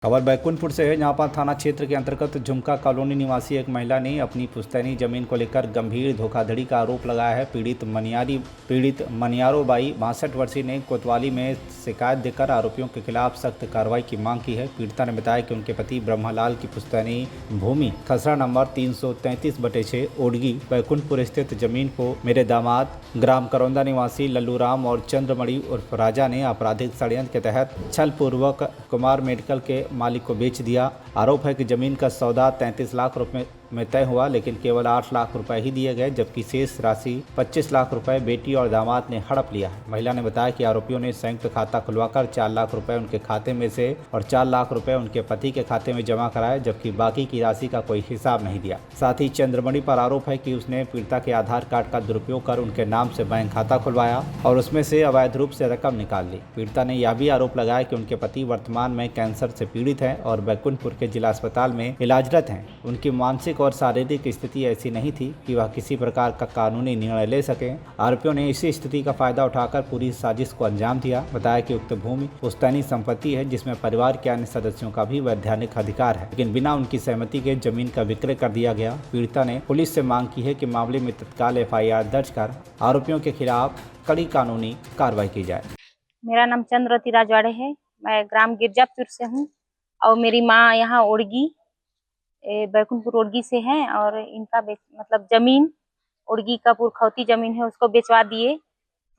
खबर बैकुंठपुर से है, जहां पर थाना क्षेत्र के अंतर्गत झुमका कॉलोनी निवासी एक महिला ने अपनी पुश्तैनी जमीन को लेकर गंभीर धोखाधड़ी का आरोप लगाया है। पीड़ित मनियारोबाई 62 वर्षीय ने कोतवाली में शिकायत देकर आरोपियों के खिलाफ सख्त कार्रवाई की मांग की है। पीड़िता ने बताया कि उनके पति ब्रह्मलाल की पुश्तैनी भूमि खसरा नंबर 333/6 ओडगी बैकुंठपुर स्थित जमीन को मेरे दामाद ग्राम करौंदा निवासी लल्लूराम और चंद्रमणि उर्फ राजा ने आपराधिक षड्यंत्र के तहत छल पूर्वक कुमार मेडिकल के मालिक को बेच दिया। आरोप है कि जमीन का सौदा 33 लाख रुपए में तय हुआ, लेकिन केवल 8 लाख रुपए ही दिए गए, जबकि शेष राशि 25 लाख रुपए बेटी और दामाद ने हड़प लिया है। महिला ने बताया कि आरोपियों ने संयुक्त खाता खुलवाकर 4 लाख रुपए उनके खाते में से और 4 लाख रुपए उनके पति के खाते में जमा कराए, जबकि बाकी की राशि का कोई हिसाब नहीं दिया। साथ ही चंद्रमणि पर आरोप है कि उसने पीड़िता के आधार कार्ड का दुरुपयोग कर उनके नाम से बैंक खाता खुलवाया और उसमें से अवैध रूप से रकम निकाल ली। पीड़िता ने यह भी आरोप लगाया कि उनके पति वर्तमान में कैंसर से पीड़ित हैं और बैकुंठपुर के जिला अस्पताल में इलाजरत हैं। उनकी मानसिक और शारीरिक स्थिति ऐसी नहीं थी कि वह किसी प्रकार का कानूनी निर्णय ले सके। आरोपियों ने इसी स्थिति का फायदा उठाकर पूरी साजिश को अंजाम दिया। बताया कि उक्त भूमि पुश्तैनी संपत्ति है, जिसमें परिवार के अन्य सदस्यों का भी वैधानिक अधिकार है, लेकिन बिना उनकी सहमति के जमीन का विक्रय कर दिया गया। पीड़िता ने पुलिस से मांग की है कि मामले में तत्काल FIR दर्ज कर आरोपियों के खिलाफ कड़ी कानूनी कार्रवाई की जाए। मेरा नाम चंद्रवती राजवाड़े है। मैं ग्राम गिरजापुर से हूँ और मेरी माँ यहाँ ओडगी बैकुंठपुर ओडगी से हैं और इनका मतलब जमीन ओडगी का पुरखौती जमीन है, उसको बेचवा दिए।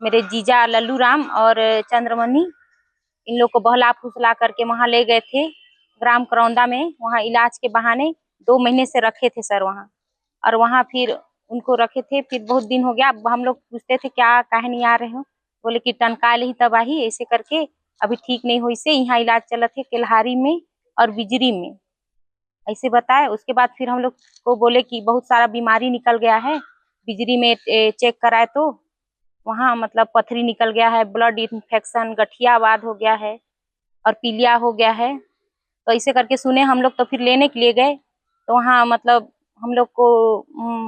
मेरे जीजा लल्लू राम और चंद्रमणि इन लोग को बहला फुसला करके वहाँ ले गए थे ग्राम करौंदा में। वहाँ इलाज के बहाने 2 महीने से रखे थे सर वहाँ, और वहाँ फिर उनको रखे थे। फिर बहुत दिन हो गया, अब हम लोग पूछते थे क्या काहे नहीं आ रहे हो, बोले कि टनकाल ही तबाही, ऐसे करके अभी ठीक नहीं हुई से यहाँ इलाज चला थे केल्हारी में और बिजरी में, ऐसे बताए। उसके बाद फिर हम लोग को बोले कि बहुत सारा बीमारी निकल गया है। बिजरी में चेक कराए तो वहाँ मतलब पथरी निकल गया है, ब्लड इन्फेक्शन, गठियावाद हो गया है और पीलिया हो गया है। तो ऐसे करके सुने हम लोग, तो फिर लेने के लिए गए तो वहाँ मतलब हम लोग को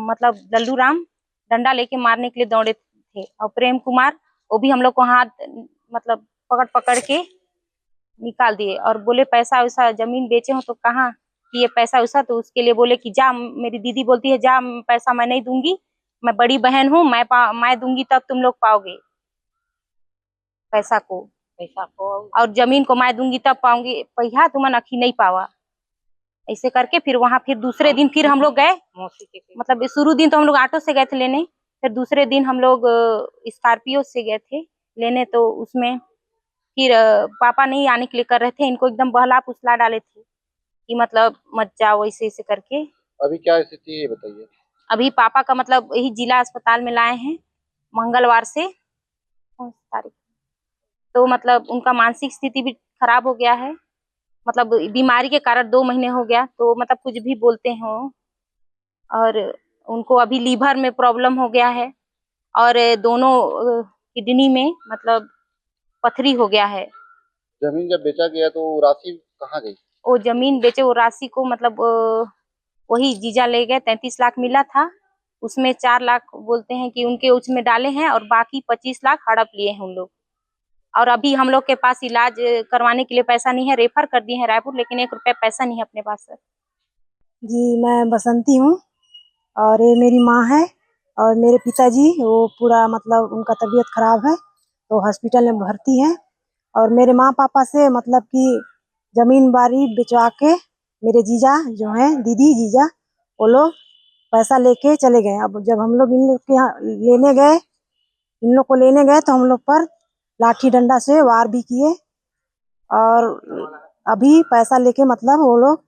मतलब लल्लू राम डंडा लेके मारने के लिए दौड़े थे और प्रेम कुमार वो भी हम लोग को हाथ मतलब पकड़ पकड़ के निकाल दिए और बोले पैसा वैसा जमीन बेचे हो तो कहाँ किए पैसा वैसा। तो उसके लिए बोले कि जा, मेरी दीदी बोलती है जा, पैसा मैं नहीं दूंगी, मैं बड़ी बहन हूँ, मैं दूंगी तब तुम लोग पाओगे पैसा को और जमीन को मैं दूंगी तब पाऊंगी, पहिया तुम अखी नहीं पावा। ऐसे करके फिर वहां फिर दूसरे दिन फिर हम लोग गए, मतलब शुरू दिन तो हम लोग ऑटो से गए थे लेने, फिर दूसरे दिन हम लोग स्कॉर्पियो से गए थे लेने। तो उसमें फिर पापा नहीं आने के लिए कर रहे थे, इनको एकदम बहला फुसला डाले थे कि मतलब मत जाओ, ऐसे ऐसे करके। अभी क्या स्थिति है बताइए। अभी पापा का मतलब यही जिला अस्पताल में लाए हैं मंगलवार से, कौन सी तारीख, तो मतलब उनका मानसिक स्थिति भी खराब हो गया है, मतलब बीमारी के कारण 2 महीने हो गया, तो मतलब कुछ भी बोलते हो। और उनको अभी लीवर में प्रॉब्लम हो गया है और दोनों किडनी में मतलब पथरी हो गया है। जमीन जब बेचा गया तो राशि कहाँ गई? वो जमीन बेचे, वो राशि को मतलब वही जीजा ले गए। 33 लाख मिला था, उसमें 4 लाख बोलते हैं कि उनके उसमें डाले हैं और बाकी 25 लाख हड़प लिए हैं उन लोग। और अभी हम लोग के पास इलाज करवाने के लिए पैसा नहीं है, रेफर कर दिए हैं रायपुर, लेकिन 1 रुपया पैसा नहीं है अपने पास सर। जी, मैं बसंती हूँ और ये मेरी माँ है और मेरे पिताजी वो पूरा मतलब उनका तबीयत खराब है तो हॉस्पिटल में भर्ती है। और मेरे माँ पापा से मतलब कि जमीन बाड़ी बेचवा के मेरे जीजा जो हैं, दीदी जीजा, वो लोग पैसा लेके चले गए। अब जब हम लोग इन लोग के यहाँ लेने गए, इन लोग को लेने गए तो हम लोग पर लाठी डंडा से वार भी किए और अभी पैसा लेके मतलब वो लोग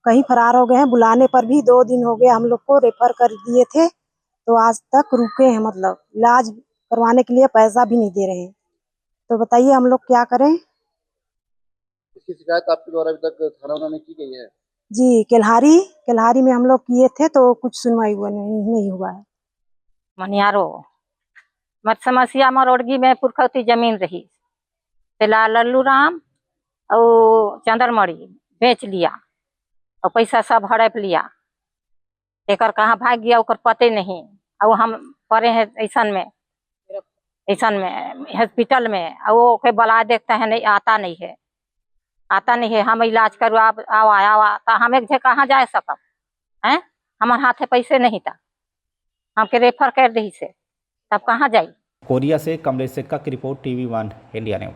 कहीं फरार हो गए हैं। बुलाने पर भी 2 दिन हो गए, हम लोग को रेफर कर दिए थे तो आज तक रुके हैं, मतलब इलाज करवाने के लिए पैसा भी नहीं दे रहे हैं। तो बताइए हम लोग क्या करें। इसकी शिकायत आपके द्वारा अभी तक थाना में की गई है? जी, केल्हारी में हम लोग किए थे तो कुछ सुनवाई हुआ नहीं हुआ है। मनियारो मत समस्या मरोड़गी में पुरखौती जमीन रही, तेला लल्लू राम और चंद्रमणि बेच लिया और पैसा सब हड़प लिया। एकर कहाँ भाग गया ओकर पते नहीं। और हम पड़े हैं ऐसन में हॉस्पिटल में, और वो के बुला देखते हैं नहीं, आता नहीं है। आता नहीं है, हम इलाज करवा आवा तो हम एक जगह कहाँ जा सकब हैं? हमारे हाथे पैसे नहीं था, हमके रेफर कर दी से, तब कहाँ जाई। कोरिया से कमलेश सिक्का की रिपोर्ट, TV1 इंडिया न्यूज।